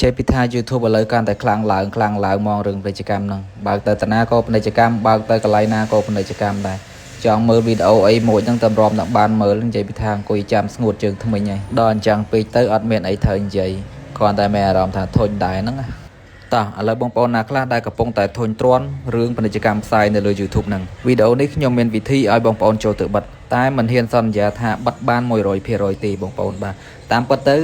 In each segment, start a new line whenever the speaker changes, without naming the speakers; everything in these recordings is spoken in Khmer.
ចេះពីថា YouTube ឥឡូវកាន់តែខ្លាំងឡើងមករឿងពាណិជ្ជកម្មហ្នឹងបើកទៅតាណាក៏ពាណិជ្ជកម្មបើកទៅកន្លែងណាក៏ពាណិជ្ជកម្មដែរចង់មើលវីដេអូអីមួយហ្នឹងតម្រាំដល់បានមើលនិយាយពីថាអង្គុយចាំស្ងួតជើងថ្មិញហើយដល់អញ្ចឹងពេកទៅអត់មានអីត្រូវនិយាយគ្រាន់តែមានអារម្មណ៍ថាធុញដែរហ្នឹងតោះឥឡូវបងប្អូនណាខ្លះដែលកំពុងតែធុញទ្រាន់រឿងពាណិជ្ជកម្មផ្សាយនៅលើ YouTube ហ្នឹងវីដេអូនេះខ្ញុំមានវិធីឲ្យបងប្អូនចូលទៅបិទតែមិនហ៊ានសន្យាថាបិទបាន 100% ទេបងប្អូនបាទតាមពិតទៅ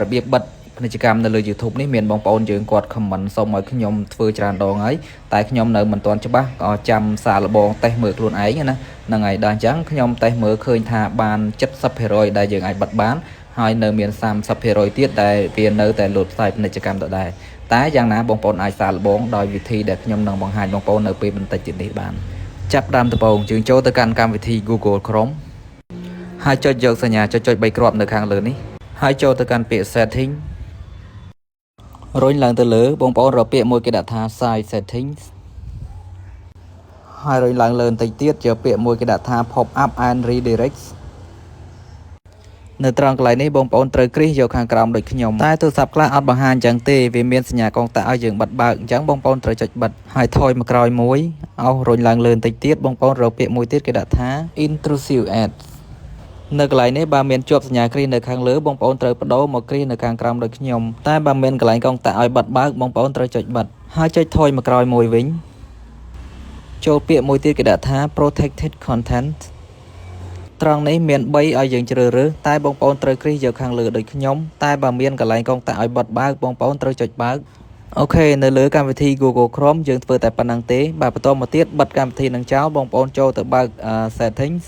របៀបបិទពាណិជ្ជកម្មនៅលើ YouTube នេះមានបងប្អូនយើងគាត់ comment សុំឲ្យខ្ញុំធ្វើច្រើនដងហើយតែខ្ញុំនៅមិនទាន់ច្បាស់ក៏ចាំសារលបងតេស្តមើលខ្លួនឯងណាហ្នឹងហើយដល់អញ្ចឹងខ្ញុំតេស្តមើលឃើញថាបាន 70% ដែលយើងអាចបិទបានហើយនៅមាន 30% ទៀតដែលវានៅតែលោតផ្សាយពាណិជ្ជកម្មដដែលតែយ៉ាងណាបងប្អូនអាចសាកល្បងដោយវិធីដែលខ្ញុំនឹងបង្ហាញបងប្អូននៅពេលបន្តិចទៀតនេះបានចាប់ដើមដំបូងយើងចូលទៅកាន់កម្មវិធី Google Chrome ហើយចុចយកសញ្ញាចុច3គ្រាប់នៅខាងលើនេះហើយចូលទៅកាន់ពាក្យ Setting រុញឡើងទៅលើបងប្អូនរកពាក្យមួយគេដាក់ថា Site Settings ហើយរុញឡើងលើបន្តិចទៀតយកពាក្យមួយគេដាក់ថា Pop up and Redirect នៅត្រង់កន្លែងនេះបងប្អូនត្រូវគ្រីសយកខាងក្រោមដូចខ្ញុំតែទូរស័ព្ទខ្លះអត់បង្ហាញអញ្ចឹងទេវាមានសញ្ញាកងតាក់ឲ្យយើងបិទបើកអញ្ចឹងបងប្អូនត្រូវចុចបិទហើយថយមកក្រោយមួយអោសរុញឡើងលើបន្តិចទៀតបងប្អូនរកពាក្យមួយទៀតគេដាក់ថា Intrusive Ads នៅកន្លែងនេះបើមានជាប់សញ្ញាគ្រីសនៅខាងលើបងប្អូនត្រូវបដូរមកគ្រីសនៅខាងក្រោមដូចខ្ញុំតែបើមានកន្លែងកងតាក់ឲ្យបិទបើកបងប្អូនត្រូវចុចបិទហើយចុចថយមកក្រោយមួយវិញចូលពាក្យមួយទៀតគេដាក់ថា Protected Content ត្រង់នេះមាន3ឲ្យយើងជ្រើសរើសតែបងប្អូនត្រូវគ្រីសយកខាងលើដូចខ្ញុំតែបើមានកន្លែងកងតាក់ឲ្យបិទបើកបងប្អូនត្រូវចុចបើកអូខេនៅលើកម្មវិធី Google Chrome យើងធ្វើតែប៉ុណ្្នឹងទេបាទបន្តមកទៀតបិទកម្មវិធីនឹងចោលបងប្អូនចូលទៅបើក Settings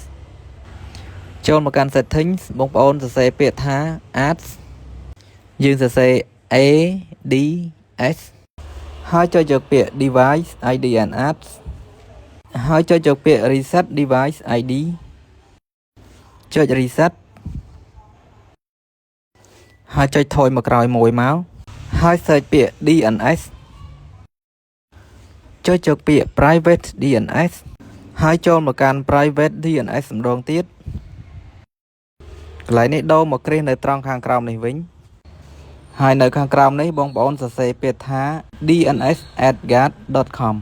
ចូលមកកាន់ Settings បងប្អូនសរសេរពាក្យថា Ads យើងសរសេរ ADS ហើយចុចយកពាក្យ Device ID and Ads ហើយចុចយកពាក្យ Reset Device ID ចុច Reset ហើយចុចថយមកក្រោយមួយមកហើយ search ពាក្យ DNS ចុចយកពាក្យ Private DNS ហើយចូលមកកាន់ Private DNS ម្ដងទៀតកន្លែងនេះដូរមកគ្រីសនៅត្រង់ខាងក្រោមនេះវិញហើយនៅខាងក្រោមនេះបងប្អូនសរសេរពាក្យថា dnsadguard.com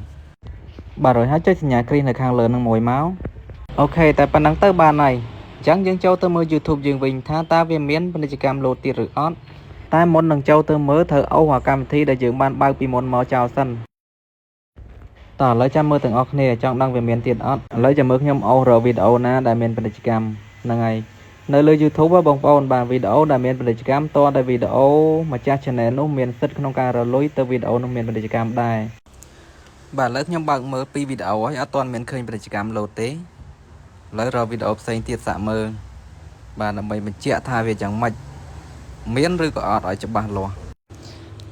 បាទrồiហើយចុចសញ្ញាគ្រីសនៅខាងលើនឹងមួយមកអូខេតែប៉ុណ្្នឹងទៅបានហើយអញ្ចឹងយើងចូលទៅមើល YouTube យើងវិញថាតើវាមានពាណិជ្ជកម្មលោតទៀតឬអត់តែមុននឹងចូលទៅមើលត្រូវអូសអាកម្មវិធីដែលយើងបានបើកពីមុនមកចោលសិនតោះឥឡូវចាំមើលទាំងអស់គ្នាចង់ដឹងវាមានទៀតអត់ឥឡូវចាំមើលខ្ញុំអូសរកវីដេអូណាដែលមានពាណិជ្ជកម្មហ្នឹងហើយនៅលើ YouTube បងប្អូនបាទវីដេអូដែលមានពាណិជ្ជកម្មតតែវីដេអូម្ចាស់ Channel នោះមានសិទ្ធិក្នុងការរលុយទៅវីដេអូនោះមានពាណិជ្ជកម្មដែរបាទឥឡូវខ្ញុំបើកមើល2វីដេអូហើយអត់ទាន់មានឃើញពាណិជ្ជកម្មលោតទេឥឡូវរកវីដេអូផ្សេងទៀតសាកមើលបាទដើម្បីបញ្ជាក់ថាវាយ៉ាងម៉េចមានឬក៏អត់ឲ្យច្បាស់លាស់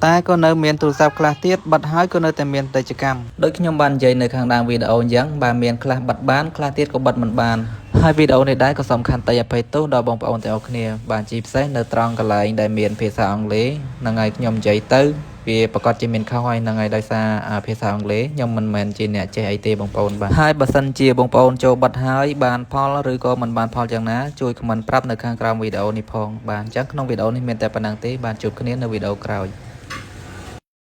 តែក៏នៅមានទូរស័ព្ទខ្លះទៀតបិទហើយក៏នៅតែមានពាណិជ្ជកម្មដូចខ្ញុំបាននិយាយនៅខាងដើមវីដេអូអញ្ចឹងបាទមានខ្លះបិទបានខ្លះទៀតក៏បិទមិនបានហើយវីដេអូនេះដែរក៏សំខាន់តែអភ័យទោសដល់បងប្អូនទាំងអស់គ្នាបាទជាពិសេសនៅត្រង់កន្លែងដែលមានភាសាអង់គ្លេសហ្នឹងហើយខ្ញុំនិយាយទៅវាប្រកាសជាមានខុសហើយហ្នឹងហើយដោយសារភាសាអង់គ្លេសខ្ញុំមិនមែនជាអ្នកចេះអីទេបងប្អូនបាទហើយបើសិនជាបងប្អូនចូលបិទហើយបានផលឬក៏មិនបានផលយ៉ាងណាជួយ comment ប្រាប់នៅខាងក្រោមវីដេអូនេះផងបាទអញ្ចឹងក្នុងវីដេអូនេះមានតែប៉ុណ្្នឹងទេបាទជួបគ្នានៅវីដេអូក្រោយ